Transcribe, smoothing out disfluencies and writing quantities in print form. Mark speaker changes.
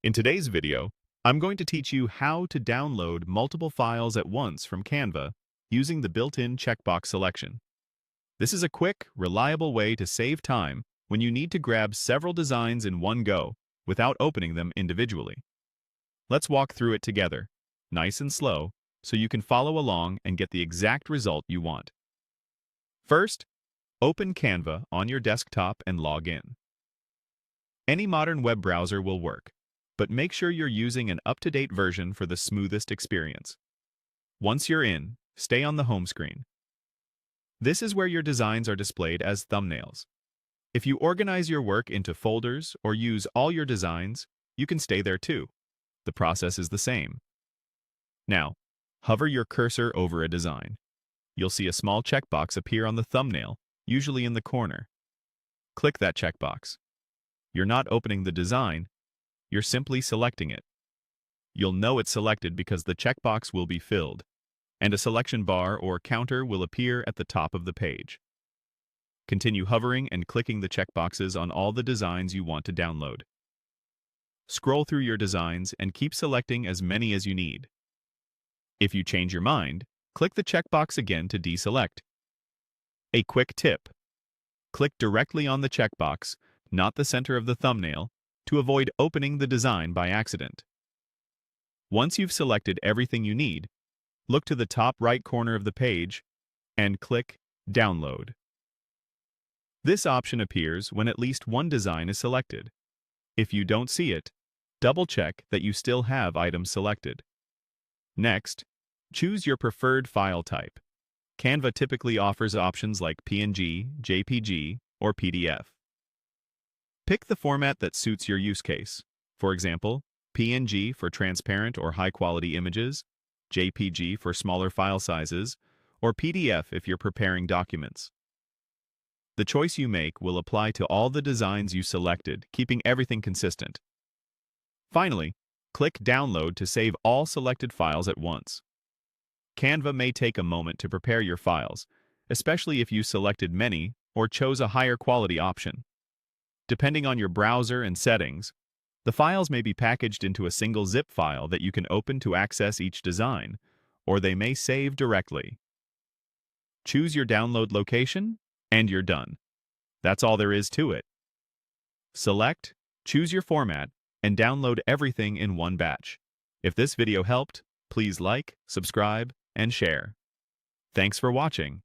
Speaker 1: In today's video, I'm going to teach you how to download multiple files at once from Canva using the built-in checkbox selection. This is a quick, reliable way to save time when you need to grab several designs in one go without opening them individually. Let's walk through it together, nice and slow, so you can follow along and get the exact result you want. First, open Canva on your desktop and log in. Any modern web browser will work, but make sure you're using an up-to-date version for the smoothest experience. Once you're in, stay on the home screen. This is where your designs are displayed as thumbnails. If you organize your work into folders or use all your designs, you can stay there too. The process is the same. Now, hover your cursor over a design. You'll see a small checkbox appear on the thumbnail, usually in the corner. Click that checkbox. You're not opening the design, you're simply selecting it. You'll know it's selected because the checkbox will be filled, and a selection bar or counter will appear at the top of the page. Continue hovering and clicking the checkboxes on all the designs you want to download. Scroll through your designs and keep selecting as many as you need. If you change your mind, click the checkbox again to deselect. A quick tip: click directly on the checkbox, not the center of the thumbnail, to avoid opening the design by accident. Once you've selected everything you need, look to the top right corner of the page and click Download. This option appears when at least one design is selected. If you don't see it, double-check that you still have items selected. Next, choose your preferred file type. Canva typically offers options like PNG, JPG, or PDF. Pick the format that suits your use case. For example, PNG for transparent or high-quality images, JPG for smaller file sizes, or PDF if you're preparing documents. The choice you make will apply to all the designs you selected, keeping everything consistent. Finally, click Download to save all selected files at once. Canva may take a moment to prepare your files, especially if you selected many or chose a higher quality option. Depending on your browser and settings, the files may be packaged into a single zip file that you can open to access each design, or they may save directly. Choose your download location, and you're done. That's all there is to it. Select, choose your format, and download everything in one batch. If this video helped, please like, subscribe, and share. Thanks for watching.